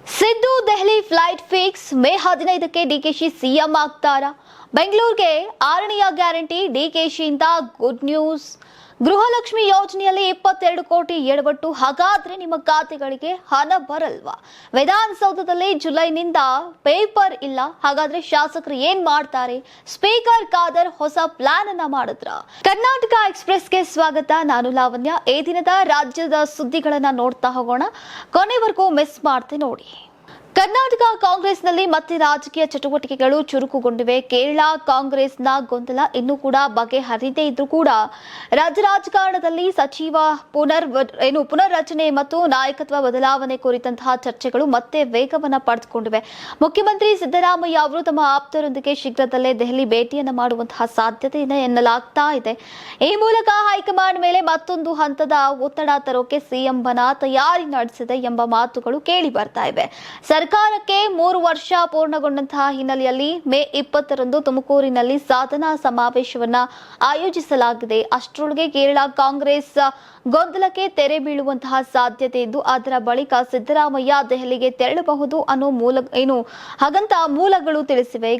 Siddu Delhi flight fix May 15ಕ್ಕೆ DKShi CM ಆಗ್ತಾರಾ? ಬೆಂಗಳೂರಿಗೆ 6ನೆಯ ಗ್ಯಾರಂಟಿ ಡಿಕೆಶಿಯಿಂದ ಗುಡ್ ನ್ಯೂಸ್. ಗೃಹಲಕ್ಷ್ಮಿ ಯೋಜನೆಯಲ್ಲಿ 22 ಕೋಟಿ ಎಡವಟ್ಟು. ಹಾಗಾದ್ರೆ ನಿಮ್ಮ ಖಾತೆಗಳಿಗೆ ಹಣ ಬರಲ್ವಾ? ವಿಧಾನಸೌಧದಲ್ಲಿ ಜುಲೈನಿಂದ ಪೇಪರ್ ಇಲ್ಲ. ಹಾಗಾದ್ರೆ ಶಾಸಕರು ಏನ್ ಮಾಡ್ತಾರೆ? ಸ್ಪೀಕರ್ ಖಾದರ್ ಹೊಸ ಪ್ಲಾನ್ ಅನ್ನ ಮಾಡಿದ್ರ? ಕರ್ನಾಟಕ ಎಕ್ಸ್‌ಪ್ರೆಸ್ಗೆ ಸ್ವಾಗತ. ನಾನು ಲಾವಣ್ಯ. ಈ ದಿನದ ರಾಜ್ಯದ ಸುದ್ದಿಗಳನ್ನ ನೋಡ್ತಾ ಹೋಗೋಣ. ಕೊನೆವರೆಗೂ ಮಿಸ್ ಮಾಡ್ತೆ ನೋಡಿ. ಕರ್ನಾಟಕ ಕಾಂಗ್ರೆಸ್ನಲ್ಲಿ ಮತ್ತೆ ರಾಜಕೀಯ ಚಟುವಟಿಕೆಗಳು ಚುರುಕುಗೊಂಡಿವೆ. ಕೇರಳ ಕಾಂಗ್ರೆಸ್ನ ಗೊಂದಲ ಇನ್ನೂ ಕೂಡ ಬಗೆಹರಿದೇ ಇದ್ರೂ ಕೂಡ ರಾಜ್ಯ ರಾಜಕಾರಣದಲ್ಲಿ ಸಚಿವ ಪುನರ್ರಚನೆ ಮತ್ತು ನಾಯಕತ್ವ ಬದಲಾವಣೆ ಕುರಿತಂತಹ ಚರ್ಚೆಗಳು ಮತ್ತೆ ವೇಗವನ್ನ ಪಡೆದುಕೊಂಡಿವೆ. ಮುಖ್ಯಮಂತ್ರಿ ಸಿದ್ದರಾಮಯ್ಯ ಅವರು ತಮ್ಮ ಆಪ್ತರೊಂದಿಗೆ ಶೀಘ್ರದಲ್ಲೇ ದೆಹಲಿ ಭೇಟಿಯನ್ನು ಮಾಡುವಂತಹ ಸಾಧ್ಯತೆ ಇದೆ ಎನ್ನಲಾಗ್ತಾ ಇದೆ. ಈ ಮೂಲಕ ಹೈಕಮಾಂಡ್ ಮೇಲೆ ಮತ್ತೊಂದು ಹಂತದ ಒತ್ತಡ ತರೋಕೆ ಸಿಎಂ ಬನ ತಯಾರಿ ನಡೆಸಿದೆ ಎಂಬ ಮಾತುಗಳು ಕೇಳಿ ಬರ್ತಾ ಇವೆ. ಸರ್ಕಾರಕ್ಕೆ 3 ವರ್ಷ ಪೂರ್ಣಗೊಂಡಂತಹ ಹಿನ್ನೆಲೆಯಲ್ಲಿ ಮೇ 20ರಂದು ತುಮಕೂರಿನಲ್ಲಿ ಸಾಧನಾ ಸಮಾವೇಶವನ್ನ ಆಯೋಜಿಸಲಾಗಿದೆ. ಅಷ್ಟರೊಳಗೆ ಕೇರಳ ಕಾಂಗ್ರೆಸ್ ಗೊಂದಲಕ್ಕೆ ತೆರೆ ಬೀಳುವಂತಹ ಸಾಧ್ಯತೆ ಇದ್ದು ಅದರ ಬಳಿಕ ಸಿದ್ದರಾಮಯ್ಯ ದೆಹಲಿಗೆ ತೆರಳಬಹುದು ಅನ್ನೋ ಹಾಗಂತ ಮೂಲಗಳು ತಿಳಿಸಿವೆ.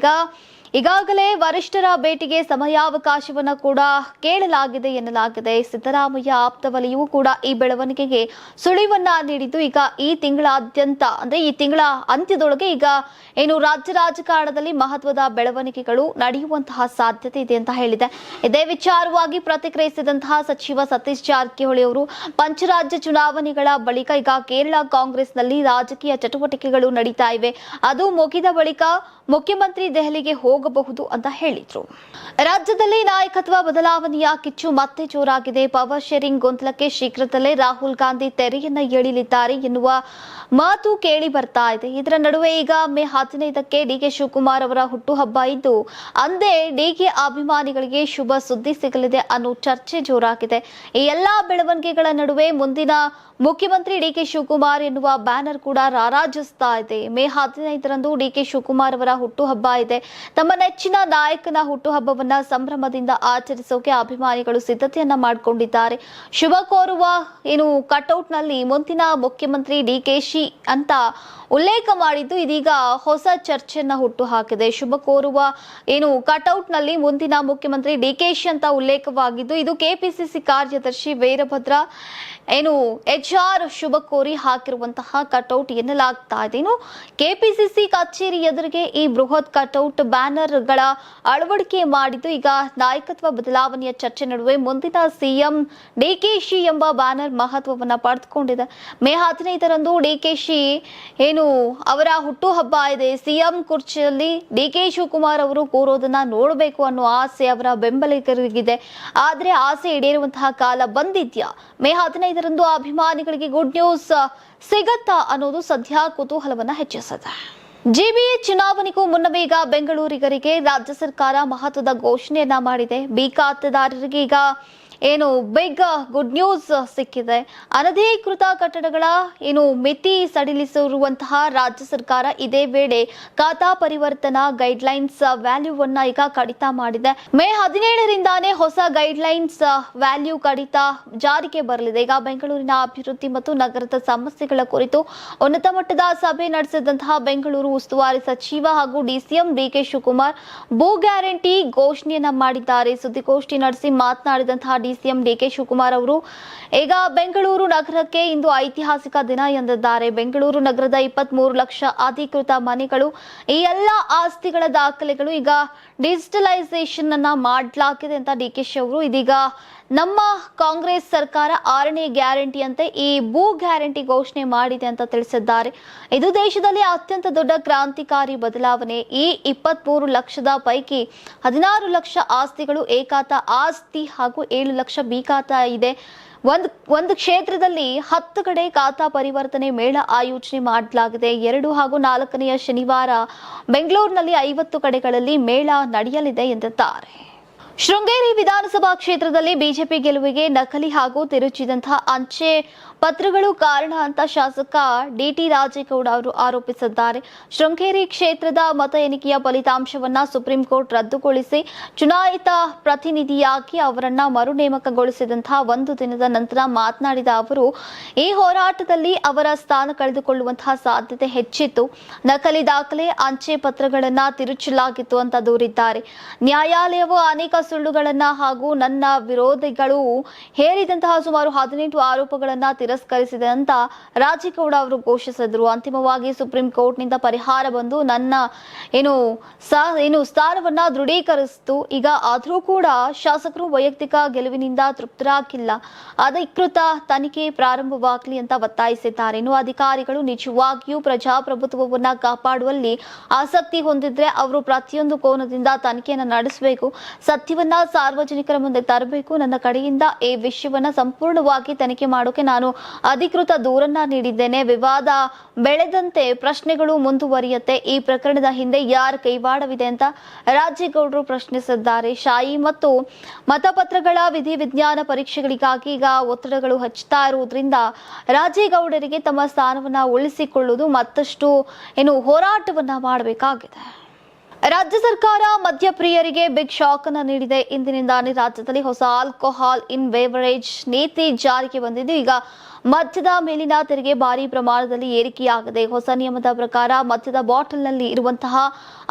ಈಗಾಗಲೇ ವರಿಷ್ಠರ ಭೇಟಿಗೆ ಸಮಯಾವಕಾಶವನ್ನ ಕೂಡ ಕೇಳಲಾಗಿದೆ ಎನ್ನಲಾಗಿದೆ. ಸಿದ್ದರಾಮಯ್ಯ ಆಪ್ತ ವಲಯವೂ ಕೂಡ ಈ ಬೆಳವಣಿಗೆಗೆ ಸುಳಿವನ್ನ ನೀಡಿದ್ದು ಈಗ ಈ ತಿಂಗಳ ಅಂತ್ಯದೊಳಗೆ ರಾಜ್ಯ ರಾಜಕಾರಣದಲ್ಲಿ ಮಹತ್ವದ ಬೆಳವಣಿಗೆಗಳು ನಡೆಯುವಂತಹ ಸಾಧ್ಯತೆ ಇದೆ ಅಂತ ಹೇಳಿದೆ. ಇದೇ ವಿಚಾರವಾಗಿ ಪ್ರತಿಕ್ರಿಯಿಸಿದಂತಹ ಸಚಿವ ಸತೀಶ್ ಜಾರಕಿಹೊಳಿ ಅವರು ಪಂಚರಾಜ್ಯ ಚುನಾವಣೆಗಳ ಬಳಿಕ ಈಗ ಕೇರಳ ಕಾಂಗ್ರೆಸ್ನಲ್ಲಿ ರಾಜಕೀಯ ಚಟುವಟಿಕೆಗಳು ನಡೀತಾ ಇವೆ. ಅದು ಮುಗಿದ ಬಳಿಕ ಮುಖ್ಯಮಂತ್ರಿ ದೆಹಲಿಗೆ ಹೋಗಬಹುದು ಅಂತ ಹೇಳಿದ್ರು. ರಾಜ್ಯದಲ್ಲಿ ನಾಯಕತ್ವ ಬದಲಾವಣೆಯ ಕಿಚ್ಚು ಮತ್ತೆ ಜೋರಾಗಿದೆ. ಪವರ್ ಶೇರಿಂಗ್ ಗೊಂದಲಕ್ಕೆ ಶೀಘ್ರದಲ್ಲೇ ರಾಹುಲ್ ಗಾಂಧಿ ತೆರೆಯನ್ನ ಎಳಿಲಿದ್ದಾರೆ ಎನ್ನುವ ಮಾತು ಕೇಳಿ ಬರ್ತಾ ಇದೆ. ಇದರ ನಡುವೆ ಈಗ ಮೇ 15ಕ್ಕೆ ಡಿಕೆ ಶಿವಕುಮಾರ್ ಅವರ ಹುಟ್ಟುಹಬ್ಬ ಇದ್ದು ಅಂದೇ ಡಿಕೆ ಅಭಿಮಾನಿಗಳಿಗೆ ಶುಭ ಸುದ್ದಿ ಸಿಗಲಿದೆ ಅನ್ನೋ ಚರ್ಚೆ ಜೋರಾಗಿದೆ. ಈ ಎಲ್ಲಾ ಬೆಳವಣಿಗೆಗಳ ನಡುವೆ ಮುಂದಿನ ಮುಖ್ಯಮಂತ್ರಿ ಡಿಕೆ ಶಿವಕುಮಾರ್ ಎನ್ನುವ ಬ್ಯಾನರ್ ಕೂಡ ರಾರಾಜಿಸ್ತಾ ಇದೆ. ಮೇ 15ರಂದು ಡಿಕೆ ಶಿವಕುಮಾರ್ ಅವರ ಹುಟ್ಟುಹಬ್ಬ ಇದೆ. ತಮ್ಮ ನೆಚ್ಚಿನ ನಾಯಕನ ಹುಟ್ಟುಹಬ್ಬವನ್ನ ಸಂಭ್ರಮದಿಂದ ಆಚರಿಸೋಕೆ ಅಭಿಮಾನಿಗಳು ಸಿದ್ಧತೆಯನ್ನ ಮಾಡಿಕೊಂಡಿದ್ದಾರೆ. ಶುಭ ಕೋರುವ ಕಟ್ಔಟ್ ನಲ್ಲಿ ಮುಂದಿನ ಮುಖ್ಯಮಂತ್ರಿ ಡಿಕೆಶಿ ಅಂತ ಉಲ್ಲೇಖ ಮಾಡಿದ್ದು ಇದೀಗ ಹೊಸ ಚರ್ಚೆಯನ್ನ ಹುಟ್ಟು ಹಾಕಿದೆ. ಶುಭ ಕೋರುವ ಕಟ್ಔಟ್ ನಲ್ಲಿ ಮುಂದಿನ ಮುಖ್ಯಮಂತ್ರಿ ಡಿಕೆಶಿ ಅಂತ ಉಲ್ಲೇಖವಾಗಿದ್ದು ಇದು ಕೆಪಿಸಿಸಿ ಕಾರ್ಯದರ್ಶಿ ವೀರಭದ್ರ HR ಶುಭ ಕೋರಿ ಹಾಕಿರುವಂತಹ ಕಟ್ಔಟ್ ಎನ್ನಲಾಗ್ತಾ ಇದೆ. ಕೆಪಿಸಿಸಿ ಕಚೇರಿ ಎದುರಿಗೆ ಈ ಬೃಹತ್ ಕಟ್ಔಟ್ ಬ್ಯಾನರ್ ಗಳ ಅಳವಡಿಕೆ ಮಾಡಿದ್ದು ಈಗ ನಾಯಕತ್ವ ಬದಲಾವಣೆಯ ಚರ್ಚೆ ನಡುವೆ ಮುಂದಿನ ಸಿಎಂ ಡಿಕೆಶಿ ಎಂಬ ಬ್ಯಾನರ್ ಮಹತ್ವವನ್ನ ಪಡೆದುಕೊಂಡಿದೆ. ಮೇ 15ರಂದು ಡಿಕೆಶಿ ಅವರ ಹುಟ್ಟುಹಬ್ಬ ಇದೆ. ಸಿಎಂ ಕುರ್ಚಿಯಲ್ಲಿ ಡಿಕೆ ಶಿವಕುಮಾರ್ ಅವರು ಕೂರೋದನ್ನ ನೋಡಬೇಕು ಅನ್ನೋ ಆಸೆ ಅವರ ಬೆಂಬಲಿಗರಿಗಿದೆ. ಆದ್ರೆ ಆಸೆ ಈಡೇರುವಂತಹ ಕಾಲ ಬಂದಿದ್ಯಾ? ಮೇ 15ರಂದು ಅಭಿಮಾನಿಗಳಿಗೆ ಗುಡ್ ನ್ಯೂಸ್ ಸಿಗತ್ತಾ ಅನ್ನೋದು ಸದ್ಯ ಕುತೂಹಲವನ್ನ ಹೆಚ್ಚಿಸಿದೆ. ಜಿಬಿಎ ಚುನಾವಣೆಗೂ ಮುನ್ನವೇ ಈಗ ಬೆಂಗಳೂರಿಗರಿಗೆ ರಾಜ್ಯ ಸರ್ಕಾರ ಮಹತ್ವದ ಘೋಷಣೆಯನ್ನ ಮಾಡಿದೆ. ಬಿ ಖಾತೆದಾರರಿಗೆ ಈಗ ಬಿಗ್ ಗುಡ್ ನ್ಯೂಸ್ ಸಿಕ್ಕಿದೆ. ಅನಧಿಕೃತ ಕಟ್ಟಡಗಳ ಮಿತಿ ಸಡಿಲಿಸಿರುವಂತಹ ರಾಜ್ಯ ಸರ್ಕಾರ ಇದೇ ವೇಳೆ ಖಾತಾ ಪರಿವರ್ತನಾ ಗೈಡ್ಲೈನ್ಸ್ ವ್ಯಾಲ್ಯೂವನ್ನ ಈಗ ಕಡಿತ ಮಾಡಿದೆ. ಮೇ 17ರಿಂದಾನೇ ಹೊಸ ಗೈಡ್ಲೈನ್ಸ್ ವ್ಯಾಲ್ಯೂ ಕಡಿತ ಜಾರಿಗೆ ಬರಲಿದೆ. ಈಗ ಬೆಂಗಳೂರಿನ ಅಭಿವೃದ್ಧಿ ಮತ್ತು ನಗರದ ಸಮಸ್ಯೆಗಳ ಕುರಿತು ಉನ್ನತ ಮಟ್ಟದ ಸಭೆ ನಡೆಸಿದಂತಹ ಬೆಂಗಳೂರು ಉಸ್ತುವಾರಿ ಸಚಿವ ಹಾಗೂ ಡಿಸಿಎಂ ಡಿಕೆ ಶಿವಕುಮಾರ್ ಭೂ ಗ್ಯಾರಂಟಿ ಘೋಷಣೆಯನ್ನ ಮಾಡಿದ್ದಾರೆ. ಸುದ್ದಿಗೋಷ್ಠಿ ನಡೆಸಿ ಮಾತನಾಡಿದಂತಹ ಡಿಸಿಎಂ ಡಿಕೆ ಶಿವಕುಮಾರ್ ಅವರು ಈಗ ಬೆಂಗಳೂರು ನಗರಕ್ಕೆ ಇಂದು ಐತಿಹಾಸಿಕ ದಿನ ಎಂದಿದ್ದಾರೆ. ಬೆಂಗಳೂರು ನಗರದ 23 ಲಕ್ಷ ಅಧಿಕೃತ ಮನೆಗಳು, ಈ ಎಲ್ಲ ಆಸ್ತಿಗಳ ದಾಖಲೆಗಳು ಈಗ ಡಿಜಿಟಲೈಸೇಷನ್ ಅನ್ನ ಮಾಡಲಾಗಿದೆ ಅಂತ ಡಿಕೆಶಿ ಅವರು ಇದೀಗ ನಮ್ಮ ಕಾಂಗ್ರೆಸ್ ಸರ್ಕಾರ 6ನೇ ಗ್ಯಾರಂಟಿಯಂತೆ ಈ ಭೂ ಗ್ಯಾರಂಟಿ ಘೋಷಣೆ ಮಾಡಿದೆ ಅಂತ ತಿಳಿಸಿದ್ದಾರೆ. ಇದು ದೇಶದಲ್ಲಿ ಅತ್ಯಂತ ದೊಡ್ಡ ಕ್ರಾಂತಿಕಾರಿ ಬದಲಾವಣೆ. ಈ 23 ಲಕ್ಷದ ಪೈಕಿ 16 ಲಕ್ಷ ಆಸ್ತಿಗಳು ಏಕಾತ ಆಸ್ತಿ ಹಾಗೂ 7 ಲಕ್ಷ ಬಿ ಖಾತಾ ಇದೆ. ಒಂದು ಕ್ಷೇತ್ರದಲ್ಲಿ 10 ಕಡೆ ಖಾತಾ ಪರಿವರ್ತನೆ ಮೇಳ ಆಯೋಜನೆ ಮಾಡಲಾಗಿದೆ. 2 ಹಾಗೂ 4ನೇ ಶನಿವಾರ ಬೆಂಗಳೂರಿನಲ್ಲಿ 50 ಕಡೆಗಳಲ್ಲಿ ಮೇಳ ನಡೆಯಲಿದೆ ಎಂದಿದ್ದಾರೆ. ಶೃಂಗೇರಿ ವಿಧಾನಸಭಾ ಕ್ಷೇತ್ರದಲ್ಲಿ ಬಿಜೆಪಿ ಗೆಲುವಿಗೆ ನಕಲಿ ಹಾಗೂ ತಿರುಚಿದಂತಹ ಅಂಚೆ ಪತ್ರಗಳು ಕಾರಣ ಅಂತ ಶಾಸಕ ಡಿಟಿ ರಾಜೇಗೌಡ ಅವರು ಆರೋಪಿಸಿದ್ದಾರೆ. ಶೃಂಗೇರಿ ಕ್ಷೇತ್ರದ ಮತ ಎಣಿಕೆಯ ಫಲಿತಾಂಶವನ್ನ ಸುಪ್ರೀಂ ಕೋರ್ಟ್ ರದ್ದುಗೊಳಿಸಿ ಚುನಾಯಿತ ಪ್ರತಿನಿಧಿಯಾಗಿ ಅವರನ್ನ ಮರು ನೇಮಕಗೊಳಿಸಿದಂತಹ ಒಂದು ದಿನದ ನಂತರ ಮಾತನಾಡಿದ ಅವರು, ಈ ಹೋರಾಟದಲ್ಲಿ ಅವರ ಸ್ಥಾನ ಕಳೆದುಕೊಳ್ಳುವಂತಹ ಸಾಧ್ಯತೆ ಹೆಚ್ಚಿತ್ತು. ನಕಲಿ ದಾಖಲೆ, ಅಂಚೆ ಪತ್ರಗಳನ್ನ ತಿರುಚಲಾಗಿತ್ತು ಅಂತ ದೂರಿದ್ದಾರೆ. ನ್ಯಾಯಾಲಯವು ಅನೇಕ ಸುಳ್ಳುಗಳನ್ನ ಹಾಗೂ ನನ್ನ ವಿರೋಧಿಗಳು ಹೇರಿದಂತಹ ಸುಮಾರು 18 ಆರೋಪಗಳನ್ನ ತಿರಸ್ಕರಿಸಿದೆ ಅಂತ ರಾಜೇಗೌಡ ಅವರು ಘೋಷಿಸಿದರು. ಅಂತಿಮವಾಗಿ ಸುಪ್ರೀಂ ಕೋರ್ಟ್ನಿಂದ ಪರಿಹಾರ ಬಂದು ನನ್ನ ಸ್ಥಾನವನ್ನ ದೃಢೀಕರಿಸಿತು. ಈಗ ಆದರೂ ಕೂಡ ಶಾಸಕರು ವೈಯಕ್ತಿಕ ಗೆಲುವಿನಿಂದ ತೃಪ್ತರಾಗಿಲ್ಲ. ಅಧಿಕೃತ ತನಿಖೆ ಪ್ರಾರಂಭವಾಗಲಿ ಅಂತ ಒತ್ತಾಯಿಸಿದ್ದಾರೆ. ಇನ್ನು ಅಧಿಕಾರಿಗಳು ನಿಜವಾಗಿಯೂ ಪ್ರಜಾಪ್ರಭುತ್ವವನ್ನ ಕಾಪಾಡುವಲ್ಲಿ ಆಸಕ್ತಿ ಹೊಂದಿದ್ರೆ ಅವರು ಪ್ರತಿಯೊಂದು ಕೋನದಿಂದ ತನಿಖೆಯನ್ನು ನಡೆಸಬೇಕು, ಸತ್ಯವನ್ನ ಸಾರ್ವಜನಿಕರ ಮುಂದೆ ತರಬೇಕು. ನನ್ನ ಕಡೆಯಿಂದ ಈ ವಿಷಯವನ್ನ ಸಂಪೂರ್ಣವಾಗಿ ತನಿಖೆ ಮಾಡೋಕೆ ನಾನು ಅಧಿಕೃತ ದೂರನ್ನ ನೀಡಿದ್ದೇನೆ. ವಿವಾದ ಬೆಳೆದಂತೆ ಪ್ರಶ್ನೆಗಳು ಮುಂದುವರಿಯುತ್ತೆ. ಈ ಪ್ರಕರಣದ ಹಿಂದೆ ಯಾರ ಕೈವಾಡವಿದೆ ಅಂತ ರಾಜೇಗೌಡರು ಪ್ರಶ್ನಿಸಿದ್ದಾರೆ. ಶಾಯಿ ಮತ್ತು ಮತಪತ್ರಗಳ ವಿಧಿವಿಜ್ಞಾನ ಪರೀಕ್ಷೆಗಳಿಗಾಗಿ ಈಗ ಒತ್ತಡಗಳು ಹೆಚ್ಚುತ್ತಾ ಇರುವುದರಿಂದ ರಾಜೇಗೌಡರಿಗೆ ತಮ್ಮ ಸ್ಥಾನವನ್ನ ಉಳಿಸಿಕೊಳ್ಳುವುದು ಮತ್ತಷ್ಟು ಹೋರಾಟವನ್ನ ಮಾಡಬೇಕಾಗಿದೆ. ರಾಜ್ಯ ಸರ್ಕಾರ ಮದ್ಯಪ್ರಿಯರಿಗೆ ಬಿಗ್ ಶಾಕ್ ಅನ್ನು ನೀಡಿದೆ. ಇಂದಿನಿಂದಾನೇ ರಾಜ್ಯದಲ್ಲಿ ಹೊಸ ಆಲ್ಕೋಹಾಲ್ ಇನ್ ಬೇವರೇಜ್ ನೀತಿ ಜಾರಿಗೆ ಬಂದಿದ್ದು, ಈಗ ಮದ್ಯದ ಮೇಲಿನ ತೆರಿಗೆ ಭಾರಿ ಪ್ರಮಾಣದಲ್ಲಿ ಏರಿಕೆಯಾಗಿದೆ. ಹೊಸ ನಿಯಮದ ಪ್ರಕಾರ ಮದ್ಯದ ಬಾಟಲ್ನಲ್ಲಿ ಇರುವಂತಹ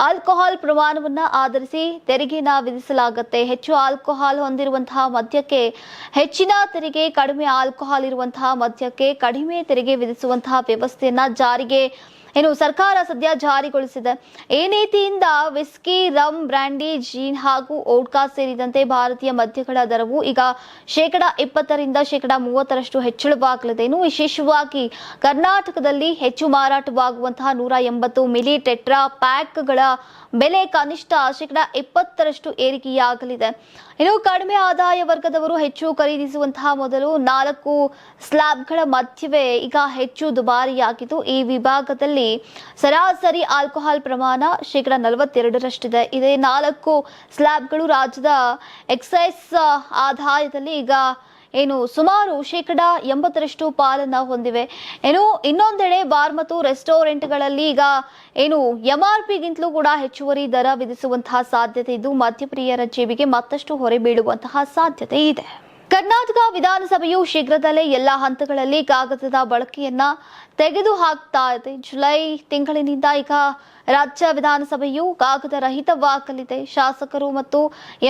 ಆಲ್ಕೋಹಾಲ್ ಪ್ರಮಾಣವನ್ನ ಆಧರಿಸಿ ತೆರಿಗೆನ ವಿಧಿಸಲಾಗುತ್ತೆ. ಹೆಚ್ಚು ಆಲ್ಕೋಹಾಲ್ ಹೊಂದಿರುವಂತಹ ಮದ್ಯಕ್ಕೆ ಹೆಚ್ಚಿನ ತೆರಿಗೆ, ಕಡಿಮೆ ಆಲ್ಕೋಹಾಲ್ ಇರುವಂತಹ ಮದ್ಯಕ್ಕೆ ಕಡಿಮೆ ತೆರಿಗೆ ವಿಧಿಸುವಂತಹ ವ್ಯವಸ್ಥೆಯನ್ನ ಸರ್ಕಾರ ಸದ್ಯ ಜಾರಿಗೊಳಿಸಿದೆ. ಈ ನೀತಿಯಿಂದ ವಿಸ್ಕಿ, ರಮ್, ಬ್ರ್ಯಾಂಡಿ, ಜೀನ್ ಹಾಗೂ ವೋಡ್ಕಾ ಸೇರಿದಂತೆ ಭಾರತೀಯ ಮದ್ಯಗಳ ದರವು ಈಗ 20% 30% ಹೆಚ್ಚಳವಾಗಲಿದೆ. ಇನ್ನು ವಿಶೇಷವಾಗಿ ಕರ್ನಾಟಕದಲ್ಲಿ ಹೆಚ್ಚು ಮಾರಾಟವಾಗುವಂತಹ 180 ಮಿಲಿ ಟೆಟ್ರಾ ಪ್ಯಾಕ್ಗಳ ಬೆಲೆ ಕನಿಷ್ಠ 20% ಏರಿಕೆಯಾಗಲಿದೆ. ಇನ್ನು ಕಡಿಮೆ ಆದಾಯ ವರ್ಗದವರು ಹೆಚ್ಚು ಖರೀದಿಸುವಂತಹ ಮೊದಲು 4 ಸ್ಲ್ಯಾಬ್ಗಳ ಮಧ್ಯವೇ ಈಗ ಹೆಚ್ಚು ದುಬಾರಿಯಾಗಿದ್ದು, ಈ ವಿಭಾಗದಲ್ಲಿ ಸರಾಸರಿ ಆಲ್ಕೋಹಾಲ್ ಪ್ರಮಾಣ 42%ರಷ್ಟಿದೆ. ಇದೇ 4 ಸ್ಲ್ಯಾಬ್ಗಳು ರಾಜ್ಯದ ಎಕ್ಸೈಸ್ ಆದಾಯದಲ್ಲಿ ಈಗ ಸುಮಾರು 80% ಪಾಲನ್ನ ಹೊಂದಿವೆ. ಇನ್ನೊಂದೆಡೆ ಬಾರ್ ಮತ್ತು ರೆಸ್ಟೋರೆಂಟ್ಗಳಲ್ಲಿ ಈಗ MRPಗಿಂತಲೂ ಕೂಡ ಹೆಚ್ಚುವರಿ ದರ ವಿಧಿಸುವಂತಹ ಸಾಧ್ಯತೆ ಇದ್ದು, ಮದ್ಯಪ್ರಿಯರ ಜೇಬಿಗೆ ಮತ್ತಷ್ಟು ಹೊರೆ ಬೀಳುವಂತಹ ಸಾಧ್ಯತೆ ಇದೆ. ಕರ್ನಾಟಕ ವಿಧಾನಸಭೆಯು ಶೀಘ್ರದಲ್ಲೇ ಎಲ್ಲ ಹಂತಗಳಲ್ಲಿ ಕಾಗದದ ಬಳಕೆಯನ್ನ ತೆಗೆದುಹಾಕ್ತಾ ಇದೆ. ಜುಲೈ ತಿಂಗಳಿನಿಂದ ಈಗ ರಾಜ್ಯ ವಿಧಾನಸಭೆಯು ಕಾಗದ ರಹಿತವಾಗಲಿದೆ. ಶಾಸಕರು ಮತ್ತು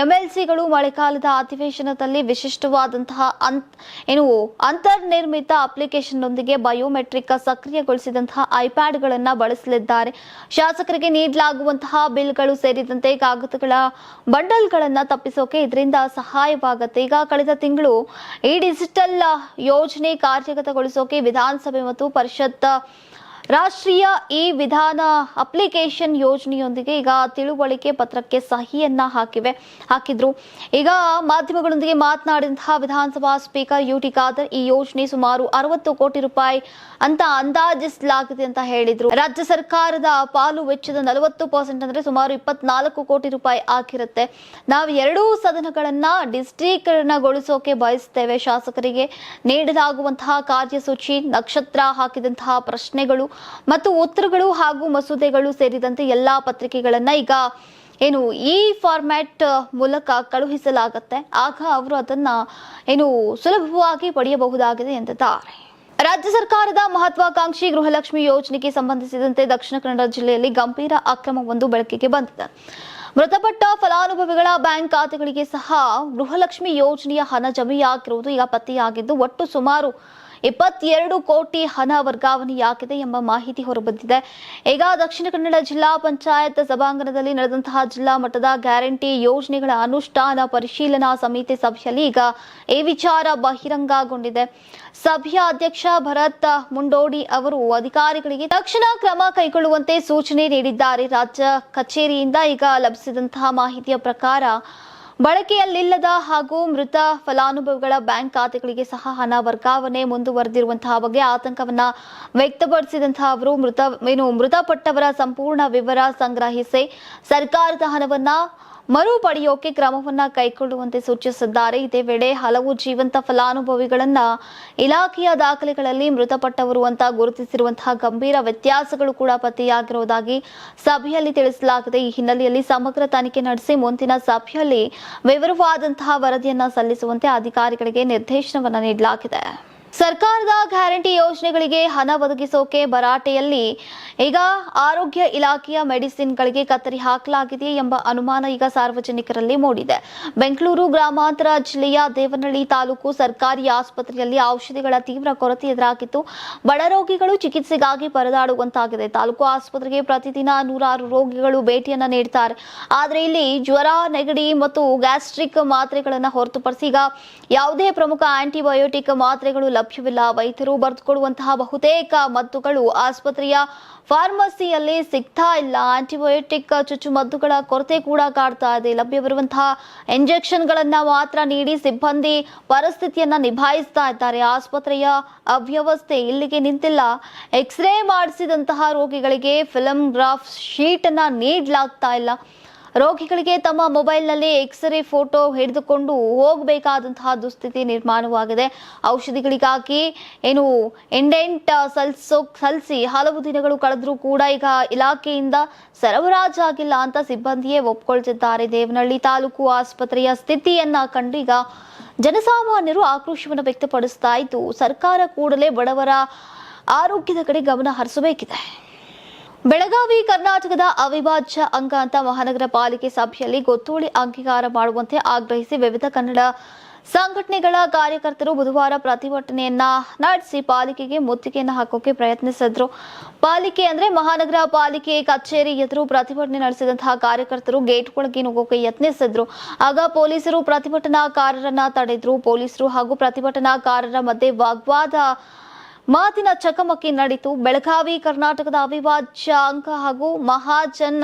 MLCಗಳು ಮಳೆಗಾಲದ ಅಧಿವೇಶನದಲ್ಲಿ ವಿಶಿಷ್ಟವಾದಂತಹ ಅಂತರ್ನಿರ್ಮಿತ ಅಪ್ಲಿಕೇಶನ್ನೊಂದಿಗೆ ಬಯೋಮೆಟ್ರಿಕ್ ಸಕ್ರಿಯಗೊಳಿಸಿದಂತಹ ಐಪ್ಯಾಡ್ಗಳನ್ನು ಬಳಸಲಿದ್ದಾರೆ. ಶಾಸಕರಿಗೆ ನೀಡಲಾಗುವಂತಹ ಬಿಲ್ಗಳು ಸೇರಿದಂತೆ ಕಾಗದಗಳ ಬಂಡಲ್ಗಳನ್ನು ತಪ್ಪಿಸೋಕೆ ಇದರಿಂದ ಸಹಾಯವಾಗುತ್ತೆ. ಈಗ ಕಳೆದ ತಿಂಗಳು ಈ ಡಿಜಿಟಲ್ ಯೋಜನೆ ಕಾರ್ಯಗತಗೊಳಿಸೋಕೆ ವಿಧಾನಸಭೆ ಮತ್ತು ಪರಿಷತ್ ರಾಷ್ಟ್ರೀಯ ಈ ವಿಧಾನ ಅಪ್ಲಿಕೇಶನ್ ಯೋಜನೆಯೊಂದಿಗೆ ಈಗ ತಿಳುವಳಿಕೆ ಪತ್ರಕ್ಕೆ ಸಹಿಯನ್ನ ಹಾಕಿದ್ರು. ಈಗ ಮಾಧ್ಯಮಗಳೊಂದಿಗೆ ಮಾತನಾಡಿದಂತಹ ವಿಧಾನಸಭಾ ಸ್ಪೀಕರ್ UT ಖಾದರ್, ಈ ಯೋಜನೆ ಸುಮಾರು 60 ಕೋಟಿ ರೂಪಾಯಿ ಅಂತ ಅಂದಾಜಿಸಲಾಗಿದೆ ಅಂತ ಹೇಳಿದ್ರು. ರಾಜ್ಯ ಸರ್ಕಾರದ ಪಾಲು ವೆಚ್ಚದ 40% ಅಂದ್ರೆ ಸುಮಾರು 24 ಕೋಟಿ ರೂಪಾಯಿ ಆಗಿರುತ್ತೆ. ನಾವು 2 ಸದನಗಳನ್ನ ಡಿಜಿಟಲೀಕರಣಗೊಳಿಸೋಕೆ ಬಯಸ್ತೇವೆ. ಶಾಸಕರಿಗೆ ನೀಡಲಾಗುವಂತಹ ಕಾರ್ಯಸೂಚಿ, ನಕ್ಷತ್ರ ಹಾಕಿದಂತಹ ಪ್ರಶ್ನೆಗಳು ಮತ್ತು ಉತ್ತರಗಳು ಹಾಗೂ ಮಸೂದೆಗಳು ಸೇರಿದಂತೆ ಎಲ್ಲಾ ಪತ್ರಿಕೆಗಳನ್ನ ಈಗ ಈ ಫಾರ್ಮ್ಯಾಟ್ ಮೂಲಕ ಕಳುಹಿಸಲಾಗುತ್ತೆ. ಆಗ ಅವರು ಅದನ್ನ ಸುಲಭವಾಗಿ ಪಡೆಯಬಹುದಾಗಿದೆ ಎಂದಿದ್ದಾರೆ. ರಾಜ್ಯ ಸರ್ಕಾರದ ಮಹತ್ವಾಕಾಂಕ್ಷಿ ಗೃಹಲಕ್ಷ್ಮಿ ಯೋಜನೆಗೆ ಸಂಬಂಧಿಸಿದಂತೆ ದಕ್ಷಿಣ ಕನ್ನಡ ಜಿಲ್ಲೆಯಲ್ಲಿ ಗಂಭೀರ ಅಕ್ರಮವೊಂದು ಬೆಳಕಿಗೆ ಬಂದಿದೆ. ಮೃತಪಟ್ಟ ಫಲಾನುಭವಿಗಳ ಬ್ಯಾಂಕ್ ಖಾತೆಗಳಿಗೆ ಸಹ ಗೃಹಲಕ್ಷ್ಮಿ ಯೋಜನೆಯ ಹಣ ಜಮೆಯಾಗಿರುವುದು ಈಗ ಪತ್ತೆಯಾಗಿದ್ದು, ಒಟ್ಟು ಸುಮಾರು 22 ಕೋಟಿ ಹಣ ವರ್ಗಾವಣೆಯಾಗಿದೆ ಎಂಬ ಮಾಹಿತಿ ಹೊರಬಂದಿದೆ. ಈಗ ದಕ್ಷಿಣ ಕನ್ನಡ ಜಿಲ್ಲಾ ಪಂಚಾಯತ್ ಸಭಾಂಗಣದಲ್ಲಿ ನಡೆದಂತಹ ಜಿಲ್ಲಾ ಮಟ್ಟದ ಗ್ಯಾರಂಟಿ ಯೋಜನೆಗಳ ಅನುಷ್ಠಾನ ಪರಿಶೀಲನಾ ಸಮಿತಿ ಸಭೆಯಲ್ಲಿ ಈಗ ಈ ವಿಚಾರ ಬಹಿರಂಗಗೊಂಡಿದೆ. ಸಭೆಯ ಅಧ್ಯಕ್ಷ ಭರತ್ ಮುಂಡೋಡಿ ಅವರು ಅಧಿಕಾರಿಗಳಿಗೆ ತಕ್ಷಣ ಕ್ರಮ ಕೈಗೊಳ್ಳುವಂತೆ ಸೂಚನೆ ನೀಡಿದ್ದಾರೆ. ರಾಜ್ಯ ಕಚೇರಿಯಿಂದ ಈಗ ಲಭಿಸಿದಂತಹ ಮಾಹಿತಿಯ ಪ್ರಕಾರ ಬಳಕೆಯಲ್ಲಿಲ್ಲದ ಹಾಗೂ ಮೃತ ಫಲಾನುಭವಿಗಳ ಬ್ಯಾಂಕ್ ಖಾತೆಗಳಿಗೆ ಸಹ ಹಣ ವರ್ಗಾವಣೆ ಮುಂದುವರೆದಿರುವಂತಹ ಬಗ್ಗೆ ಆತಂಕವನ್ನ ವ್ಯಕ್ತಪಡಿಸಿದಂತಹ ಅವರು ಮೃತಪಟ್ಟವರ ಸಂಪೂರ್ಣ ವಿವರ ಸಂಗ್ರಹಿಸಿ ಸರ್ಕಾರದ ಹಣವನ್ನ ಮರುಪಡೆಯೋಕೆ ಕ್ರಮವನ್ನ ಕೈಗೊಳ್ಳುವಂತೆ ಸೂಚಿಸಿದ್ದಾರೆ. ಇದೇ ವೇಳೆ ಹಲವು ಜೀವಂತ ಫಲಾನುಭವಿಗಳನ್ನ ಇಲಾಖೆಯ ದಾಖಲೆಗಳಲ್ಲಿ ಮೃತಪಟ್ಟವರು ಅಂತ ಗುರುತಿಸಿರುವಂತಹ ಗಂಭೀರ ವ್ಯತ್ಯಾಸಗಳು ಕೂಡ ಪತ್ತೆಯಾಗಿರುವುದಾಗಿ ಸಭೆಯಲ್ಲಿ ತಿಳಿಸಲಾಗಿದೆ. ಈ ಹಿನ್ನೆಲೆಯಲ್ಲಿ ಸಮಗ್ರ ತನಿಖೆ ನಡೆಸಿ ಮುಂದಿನ ಸಭೆಯಲ್ಲಿ ವಿವರವಾದಂತಹ ವರದಿಯನ್ನ ಸಲ್ಲಿಸುವಂತೆ ಅಧಿಕಾರಿಗಳಿಗೆ ನಿರ್ದೇಶನವನ್ನ ನೀಡಲಾಗಿದೆ. ಸರ್ಕಾರದ ಗ್ಯಾರಂಟಿ ಯೋಜನೆಗಳಿಗೆ ಹಣ ಒದಗಿಸೋಕೆ ಭರಾಟೆಯಲ್ಲಿ ಈಗ ಆರೋಗ್ಯ ಇಲಾಖೆಯ ಮೆಡಿಸಿನ್ಗಳಿಗೆ ಕತ್ತರಿ ಹಾಕಲಾಗಿದೆ ಎಂಬ ಅನುಮಾನ ಈಗ ಸಾರ್ವಜನಿಕರಲ್ಲಿ ಮೂಡಿದೆ. ಬೆಂಗಳೂರು ಗ್ರಾಮಾಂತರ ಜಿಲ್ಲೆಯ ದೇವನಹಳ್ಳಿ ತಾಲೂಕು ಸರ್ಕಾರಿ ಆಸ್ಪತ್ರೆಯಲ್ಲಿ ಔಷಧಿಗಳ ತೀವ್ರ ಕೊರತೆ ಎದುರಾಗಿದ್ದು ಬಡ ರೋಗಿಗಳು ಚಿಕಿತ್ಸೆಗಾಗಿ ಪರದಾಡುವಂತಾಗಿದೆ. ತಾಲೂಕು ಆಸ್ಪತ್ರೆಗೆ ಪ್ರತಿದಿನ 106 ರೋಗಿಗಳು ಭೇಟಿಯನ್ನ ನೀಡುತ್ತಾರೆ. ಆದರೆ ಇಲ್ಲಿ ಜ್ವರ, ನೆಗಡಿ ಮತ್ತು ಗ್ಯಾಸ್ಟ್ರಿಕ್ ಮಾತ್ರೆಗಳನ್ನು ಹೊರತುಪಡಿಸಿ ಈಗ ಯಾವುದೇ ಪ್ರಮುಖ ಆಂಟಿಬಯೋಟಿಕ್ ಮಾತ್ರೆಗಳು ಲಭ್ಯವಿಲ್ಲ. ವೈದ್ಯರು ಬರೆದುಕೊಡುವಂತಹ ಬಹುತೇಕ ಮದ್ದುಗಳು ಆಸ್ಪತ್ರೆಯ ಫಾರ್ಮಸಿಯಲ್ಲಿ ಸಿಗ್ತಾ ಇಲ್ಲ. ಆಂಟಿಬಯೋಟಿಕ್ ಚುಚ್ಚುಮದ್ದುಗಳ ಕೊರತೆ ಕೂಡ ಕಾಡ್ತಾ ಇದೆ. ಲಭ್ಯವಿರುವಂತಹ ಇಂಜೆಕ್ಷನ್ಗಳನ್ನ ಮಾತ್ರ ನೀಡಿ ಸಿಬ್ಬಂದಿ ಪರಿಸ್ಥಿತಿಯನ್ನ ನಿಭಾಯಿಸ್ತಾ ಇದ್ದಾರೆ. ಆಸ್ಪತ್ರೆಯ ಅವ್ಯವಸ್ಥೆ ಇಲ್ಲಿಗೆ ನಿಂತಿಲ್ಲ. ಎಕ್ಸ್ರೇ ಮಾಡಿಸಿದಂತಹ ರೋಗಿಗಳಿಗೆ ಫಿಲ್ಮ್ ಗ್ರಾಫ್ ಶೀಟ್ ಅನ್ನ ನೀಡಲಾಗ್ತಾ ಇಲ್ಲ. ರೋಗಿಗಳಿಗೆ ತಮ್ಮ ಮೊಬೈಲ್ನಲ್ಲಿ ಎಕ್ಸ್ರೇ ಫೋಟೋ ಹಿಡಿದುಕೊಂಡು ಹೋಗಬೇಕಾದಂತಹ ದುಸ್ಥಿತಿ ನಿರ್ಮಾಣವಾಗಿದೆ. ಔಷಧಿಗಳಿಗಾಗಿ ಇಂಡೆಂಟ್ ಸಲ್ಲಿಸಿ ಹಲವು ದಿನಗಳು ಕಳೆದರೂ ಕೂಡ ಈಗ ಇಲಾಖೆಯಿಂದ ಸರಬರಾಜಾಗಿಲ್ಲ ಅಂತ ಸಿಬ್ಬಂದಿಯೇ ಒಪ್ಪಿಕೊಳ್ತಿದ್ದಾರೆ. ದೇವನಹಳ್ಳಿ ತಾಲೂಕು ಆಸ್ಪತ್ರೆಯ ಸ್ಥಿತಿಯನ್ನ ಕಂಡು ಈಗ ಜನಸಾಮಾನ್ಯರು ಆಕ್ರೋಶವನ್ನು ವ್ಯಕ್ತಪಡಿಸ್ತಾ ಇದ್ದು, ಸರ್ಕಾರ ಕೂಡಲೇ ಬಡವರ ಆರೋಗ್ಯದ ಕಡೆ ಗಮನ ಹರಿಸಬೇಕಿದೆ. ಬೆಳಗಾವಿ ಕರ್ನಾಟಕದ ಅವಿಭಾಜ್ಯ ಅಂಗ ಅಂತ ಮಹಾನಗರ ಪಾಲಿಕೆ ಸಭೆಯಲ್ಲಿ ಗೊತ್ತುವಳಿ ಅಂಗೀಕಾರ ಮಾಡುವಂತೆ ಆಗ್ರಹಿಸಿ ವಿವಿಧ ಕನ್ನಡ ಸಂಘಟನೆಗಳ ಕಾರ್ಯಕರ್ತರು ಬುಧವಾರ ಪ್ರತಿಭಟನೆಯನ್ನ ನಡೆಸಿ ಪಾಲಿಕೆಗೆ ಮುತ್ತಿಗೆಯನ್ನು ಹಾಕೋಕೆ ಪ್ರಯತ್ನಿಸಿದ್ರು. ಪಾಲಿಕೆ ಅಂದ್ರೆ ಮಹಾನಗರ ಪಾಲಿಕೆ ಕಚೇರಿ ಎದುರು ಪ್ರತಿಭಟನೆ ನಡೆಸಿದಂತಹ ಕಾರ್ಯಕರ್ತರು ಗೇಟ್ ಒಳಗೆ ನುಗ್ಗೋಕೆ ಯತ್ನಿಸಿದ್ರು. ಆಗ ಪೊಲೀಸರು ಪ್ರತಿಭಟನಾಕಾರರನ್ನ ತಡೆದ್ರು. ಪೊಲೀಸರು ಹಾಗೂ ಪ್ರತಿಭಟನಾಕಾರರ ಮಧ್ಯೆ ವಾಗ್ವಾದ, ಮಾತಿನ ಚಕಮಕಿ ನಡೆಯಿತು. ಬೆಳಗಾವಿ ಕರ್ನಾಟಕದ ಅವಿಭಾಜ್ಯ ಅಂಗ ಹಾಗೂ ಮಹಾಜನ್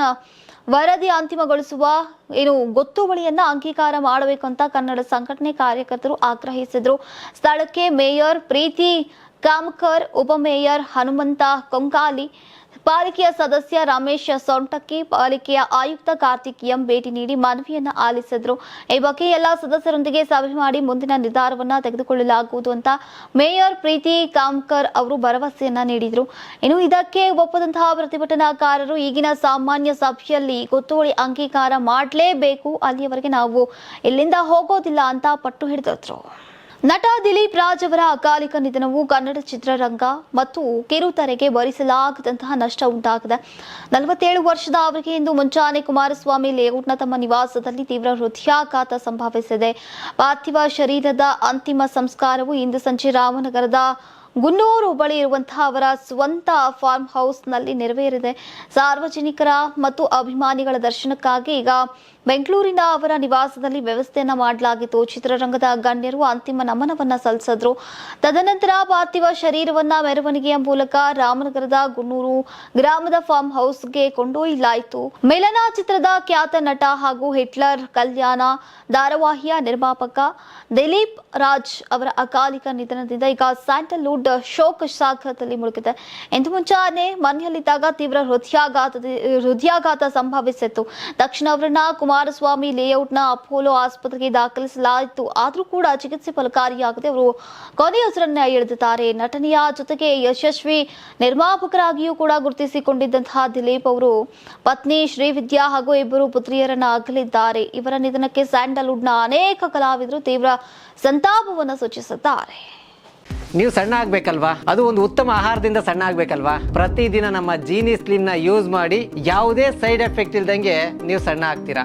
ವರದಿ ಅಂತಿಮಗೊಳಿಸುವ ಗೊತ್ತುವಳಿಯನ್ನ ಅಂಗೀಕಾರ ಮಾಡಬೇಕು ಅಂತ ಕನ್ನಡ ಸಂಘಟನೆ ಕಾರ್ಯಕರ್ತರು ಆಗ್ರಹಿಸಿದ್ರು. ಸ್ಥಳಕ್ಕೆ ಮೇಯರ್ ಪ್ರೀತಿ ಕಾಮಕರ್, ಉಪಮೇಯರ್ ಹನುಮಂತ ಕೊಂಕಾಲಿ, ಪಾಲಿಕೆಯ ಸದಸ್ಯ ರಮೇಶ್ ಸೊಂಟಕ್ಕಿ, ಪಾಲಿಕೆಯ ಆಯುಕ್ತ ಕಾರ್ತಿಕ್ ಎಂ ಭೇಟಿ ನೀಡಿ ಮನವಿಯನ್ನ ಆಲಿಸಿದ್ರು. ಈ ಬಗ್ಗೆ ಎಲ್ಲಾ ಸದಸ್ಯರೊಂದಿಗೆ ಸಭೆ ಮಾಡಿ ಮುಂದಿನ ನಿರ್ಧಾರವನ್ನ ತೆಗೆದುಕೊಳ್ಳಲಾಗುವುದು ಅಂತ ಮೇಯರ್ ಪ್ರೀತಿ ಕಾಮಕರ್ ಅವರು ಭರವಸೆಯನ್ನ ನೀಡಿದ್ರು. ಇನ್ನು ಇದಕ್ಕೆ ಒಪ್ಪದಂತಹ ಪ್ರತಿಭಟನಾಕಾರರು ಈಗಿನ ಸಾಮಾನ್ಯ ಸಭೆಯಲ್ಲಿ ಗೊತ್ತುವಳಿ ಅಂಗೀಕಾರ ಮಾಡಲೇಬೇಕು, ಅಲ್ಲಿಯವರೆಗೆ ನಾವು ಇಲ್ಲಿಂದ ಹೋಗೋದಿಲ್ಲ ಅಂತ ಪಟ್ಟು ಹಿಡಿದ್ರು. ನಟ ದಿಲೀಪ್ ರಾಜ್ ಅವರ ಅಕಾಲಿಕ ನಿಧನವು ಕನ್ನಡ ಚಿತ್ರರಂಗ ಮತ್ತು ಕಿರುತೆರೆಗೆ ಭರಿಸಲಾಗದಂತಹ ನಷ್ಟ ಉಂಟಾಗಿದೆ. 47 ವರ್ಷದ ಅವರಿಗೆ ಇಂದು ಮುಂಜಾನೆ ಕುಮಾರಸ್ವಾಮಿ ಲೇಔಟ್ನ ತಮ್ಮ ನಿವಾಸದಲ್ಲಿ ತೀವ್ರ ಹೃದಯಾಘಾತ ಸಂಭವಿಸಿದೆ. ಪಾರ್ಥಿವ ಶರೀರದ ಅಂತಿಮ ಸಂಸ್ಕಾರವು ಇಂದು ಸಂಜೆ ರಾಮನಗರದ ಗುನ್ನೂರು ಬಳಿ ಇರುವಂತಹ ಅವರ ಸ್ವಂತ ಫಾರ್ಮ್ ಹೌಸ್ನಲ್ಲಿ ನೆರವೇರಿದೆ. ಸಾರ್ವಜನಿಕರ ಮತ್ತು ಅಭಿಮಾನಿಗಳ ದರ್ಶನಕ್ಕಾಗಿ ಈಗ ಬೆಂಗಳೂರಿನ ಅವರ ನಿವಾಸದಲ್ಲಿ ವ್ಯವಸ್ಥೆಯನ್ನ ಮಾಡಲಾಗಿತ್ತು. ಚಿತ್ರರಂಗದ ಗಣ್ಯರು ಅಂತಿಮ ನಮನವನ್ನ ಸಲ್ಲಿಸಿದ್ರು. ತದನಂತರ ಪಾರ್ಥಿವ ಶರೀರವನ್ನ ಮೆರವಣಿಗೆಯ ಮೂಲಕ ರಾಮನಗರದ ಗುನ್ನೂರು ಗ್ರಾಮದ ಫಾರ್ಮ್ ಹೌಸ್ಗೆ ಕೊಂಡೊಯ್ಯಲಾಯಿತು. ಮಿಲನ ಚಿತ್ರದ ಖ್ಯಾತ ನಟ ಹಾಗೂ ಹಿಟ್ಲರ್ ಕಲ್ಯಾಣ ಧಾರಾವಾಹಿಯ ನಿರ್ಮಾಪಕ ದಿಲೀಪ್ ರಾಜ್ ಅವರ ಅಕಾಲಿಕ ನಿಧನದಿಂದ ಈಗ ಸ್ಯಾಂಡಲ್ವುಡ್ ಶೋಕ ಸಾಗರದಲ್ಲಿ ಮುಳುಗಿದೆ. ಇಂದು ಮುಂಜಾನೆ ಮನೆಯಲ್ಲಿದ್ದಾಗ ತೀವ್ರ ಹೃದಯಾಘಾತ ಸಂಭವಿಸಿತ್ತು. ತಕ್ಷಣ ಅವರನ್ನ ಕುಮಾರಸ್ವಾಮಿ ಲೇಔಟ್ನ ಅಪೋಲೋ ಆಸ್ಪತ್ರೆಗೆ ದಾಖಲಿಸಲಾಯಿತು. ಆದರೂ ಕೂಡ ಚಿಕಿತ್ಸೆ ಫಲಕಾರಿಯಾಗದೆ ಅವರು ಕೊನೆಯುಸಿರನ್ನ ಎಳೆದಿದ್ದಾರೆ. ನಟನೆಯ ಜೊತೆಗೆ ಯಶಸ್ವಿ ನಿರ್ಮಾಪಕರಾಗಿಯೂ ಕೂಡ ಗುರುತಿಸಿಕೊಂಡಿದ್ದಂತಹ ದಿಲೀಪ್ ಅವರು ಪತ್ನಿ ಶ್ರೀವಿದ್ಯಾ ಹಾಗೂ 2 ಪುತ್ರಿಯರನ್ನ ಅಗಲಿದ್ದಾರೆ. ಇವರ ನಿಧನಕ್ಕೆ ಸ್ಯಾಂಡಲ್ವುಡ್ನ ಅನೇಕ ಕಲಾವಿದರು ತೀವ್ರ ಸಂತಾಪವನ್ನು ಸೂಚಿಸಿದ್ದಾರೆ. ನೀವು ಸಣ್ಣ ಆಗ್ಬೇಕಲ್ವಾ? ಅದು ಒಂದು ಉತ್ತಮ ಆಹಾರದಿಂದ ಸಣ್ಣ ಆಗ್ಬೇಕಲ್ವಾ? ಪ್ರತಿದಿನ ನಮ್ಮ ಜೀನಿ ಸ್ಲಿಮ್ ನ ಯೂಸ್ ಮಾಡಿ ಯಾವುದೇ ಸೈಡ್ ಎಫೆಕ್ಟ್ ಇಲ್ದಂಗೆ ನೀವು ಸಣ್ಣ ಆಗ್ತೀರಾ.